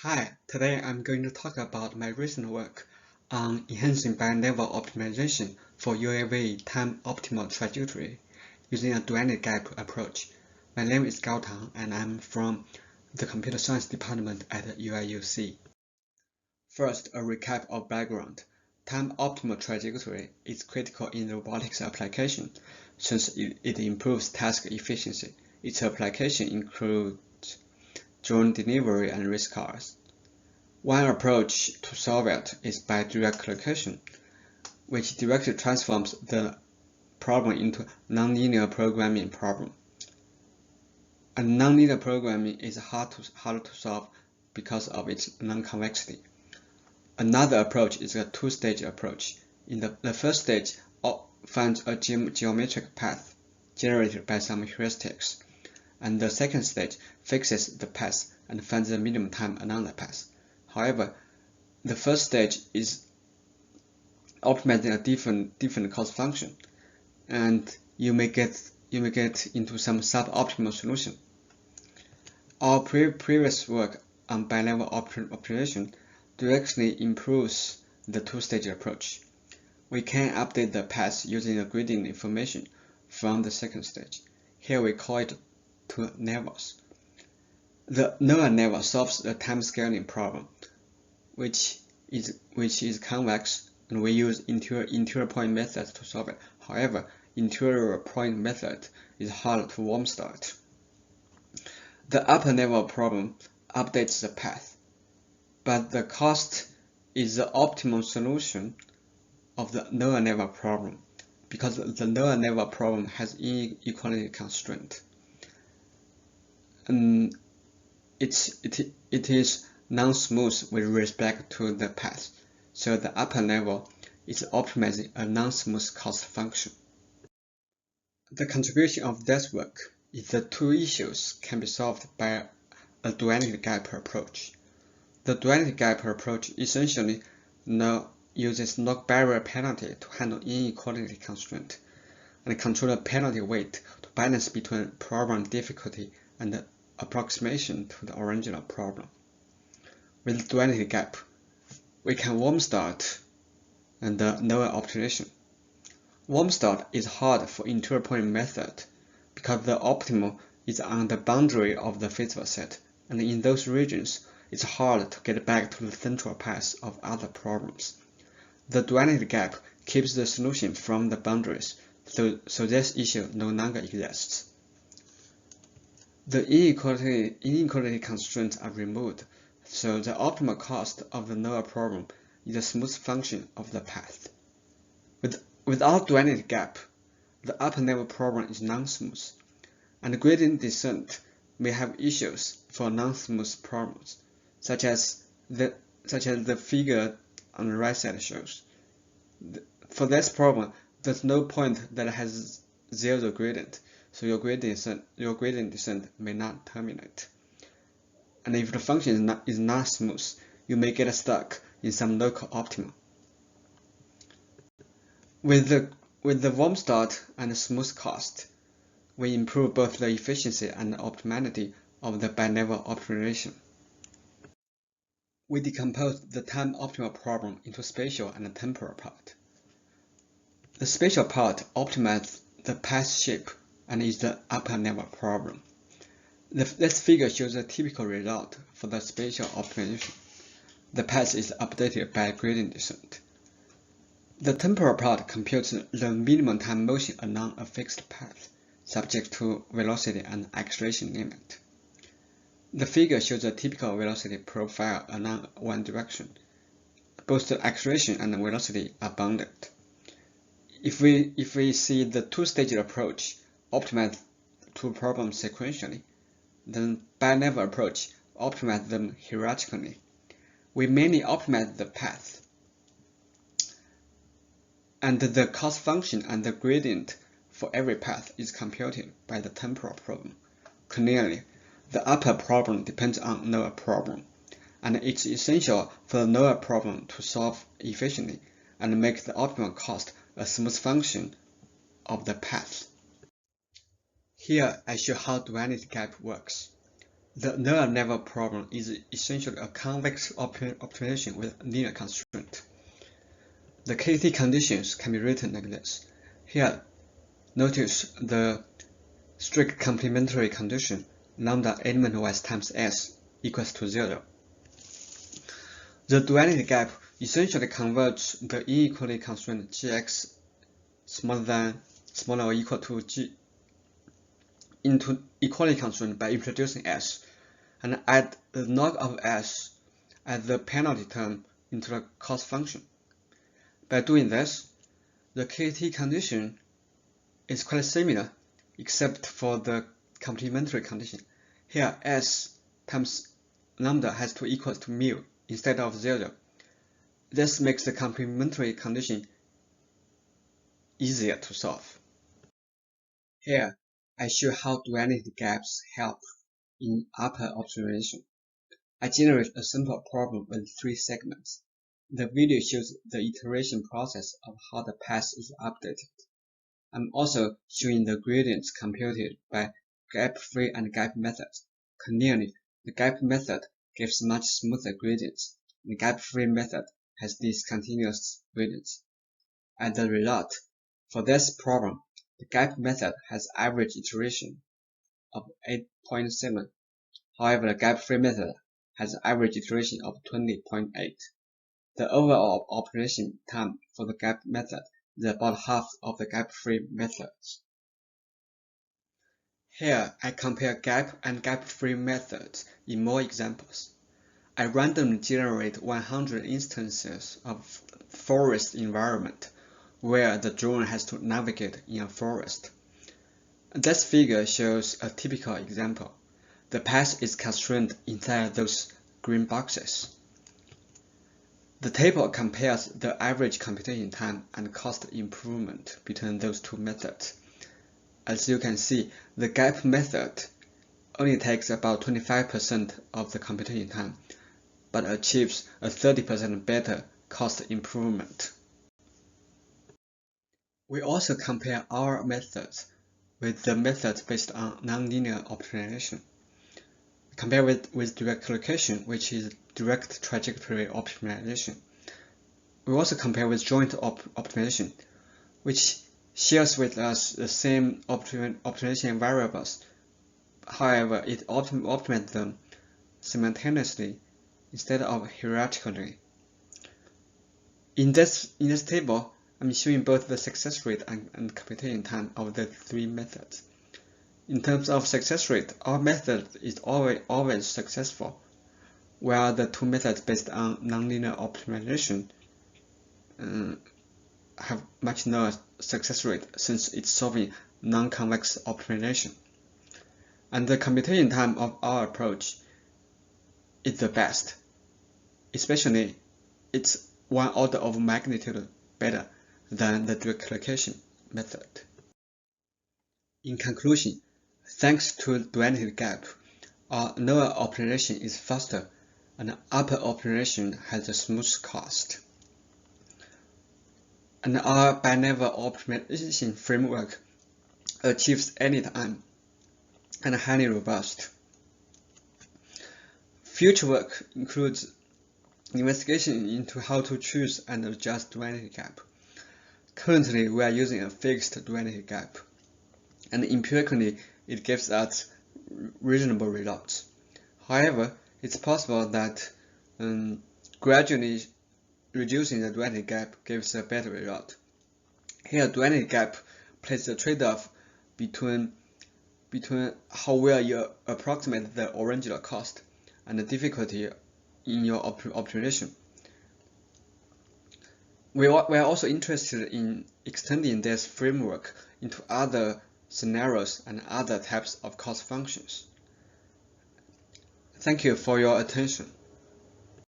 Hi, today I'm going to talk about my recent work on enhancing bilevel optimization for UAV time optimal trajectory using a duality gap approach. My name is Tang and I'm from the Computer Science Department at UIUC. First, a recap of background. Time optimal trajectory is critical in robotics application since it improves task efficiency. Its application includes drone delivery and race cars. One approach to solve it is by direct location, which directly transforms the problem into nonlinear programming problem. And nonlinear programming is hard to solve because of its non-convexity. Another approach is a two-stage approach. In the first stage, finds a geometric path generated by some heuristics, and the second stage fixes the path and finds the minimum time along the path. However, the first stage is optimizing a different cost function, and you may get into some suboptimal solution. Our previous work on bilevel optimization directly improves the two-stage approach. We can update the path using the gradient information from the second stage. Here we call it two levels. The lower level solves the time scaling problem, which is convex, and we use interior point method to solve it. However, interior point method is hard to warm start. The upper level problem updates the path, but the cost is the optimal solution of the lower level problem because the lower level problem has inequality constraint. And it is non-smooth with respect to the path, so the upper level is optimizing a non-smooth cost function. The contribution of this work is that two issues can be solved by a duality gap approach. The duality gap approach essentially uses log barrier penalty to handle inequality constraint and control the penalty weight to balance between problem difficulty and the approximation to the original problem. With duality gap, we can warm start and lower optimization. Warm start is hard for interior point method because the optimal is on the boundary of the feasible set, and in those regions, it's hard to get back to the central path of other problems. The duality gap keeps the solution from the boundaries, so this issue no longer exists. The inequality constraints are removed, so the optimal cost of the lower problem is a smooth function of the path. Without duality gap, the upper level problem is non-smooth, and gradient descent may have issues for non-smooth problems, such as the figure on the right side shows. For this problem, there's no point that has zero gradient, so your gradient descent may not terminate. And if the function is not smooth, you may get stuck in some local optima. With the warm start and smooth cost, we improve both the efficiency and the optimality of the bilevel optimization. We decompose the time optimal problem into spatial and temporal part. The spatial part optimizes the path shape and is the upper level problem. This figure shows a typical result for the spatial optimization. The path is updated by gradient descent. The temporal part computes the minimum time motion along a fixed path, subject to velocity and acceleration limit. The figure shows a typical velocity profile along one direction. Both the acceleration and the velocity are bounded. If we see the two-stage approach optimize two problems sequentially, then bilevel approach optimize them hierarchically. We mainly optimize the path, and the cost function and the gradient for every path is computed by the temporal problem. Clearly, the upper problem depends on lower problem, and it's essential for the lower problem to solve efficiently and make the optimal cost a smooth function of the path. Here I show how duality gap works. The lower level problem is essentially a convex optimization with linear constraint. The KT conditions can be written like this. Here, notice the strict complementary condition lambda element-wise times S equals to 0. The duality gap essentially converts the inequally constrained Gx smaller or equal to G into equality constraint by introducing S, and add the log of S as the penalty term into the cost function. By doing this, the KT condition is quite similar, except for the complementary condition. Here, S times lambda has to equal to mu instead of 0. This makes the complementary condition easier to solve. Here, I show how duality gaps help in upper optimization. I generate a simple problem with 3 segments. The video shows the iteration process of how the path is updated. I'm also showing the gradients computed by gap-free and gap methods. Clearly, the gap method gives much smoother gradients. The gap-free method has discontinuous gradients. As a result, for this problem, the gap method has average iteration of 8.7. However, the gap-free method has average iteration of 20.8. The overall operation time for the gap method is about half of the gap-free methods. Here, I compare gap and gap-free methods in more examples. I randomly generate 100 instances of forest environment where the drone has to navigate in a forest. This figure shows a typical example. The path is constrained inside those green boxes. The table compares the average computation time and cost improvement between those two methods. As you can see, the gap method only takes about 25% of the computation time, but achieves a 30% better cost improvement. We also compare our methods with the methods based on nonlinear optimization. Compare with direct location, which is direct trajectory optimization. We also compare with joint optimization, which shares with us the same optimization variables. However, it optimizes them simultaneously instead of hierarchically. In this table, I'm showing both the success rate and computation time of the 3 methods. In terms of success rate, our method is always successful, while the 2 methods based on nonlinear optimization have much lower success rate since it's solving non-convex optimization. And the computation time of our approach is the best. Especially, it's 1 order of magnitude better than the direct location method. In conclusion, thanks to duality gap, our lower optimization is faster and upper optimization has a smooth cost. And our bilevel optimization framework achieves anytime and highly robust. Future work includes investigation into how to choose and adjust duality gap. Currently, we are using a fixed duality gap, and empirically, it gives us reasonable results. However, it's possible that gradually reducing the duality gap gives a better result. Here, duality gap plays a trade-off between how well you approximate the original cost and the difficulty in your optimization. We are also interested in extending this framework into other scenarios and other types of cost functions. Thank you for your attention.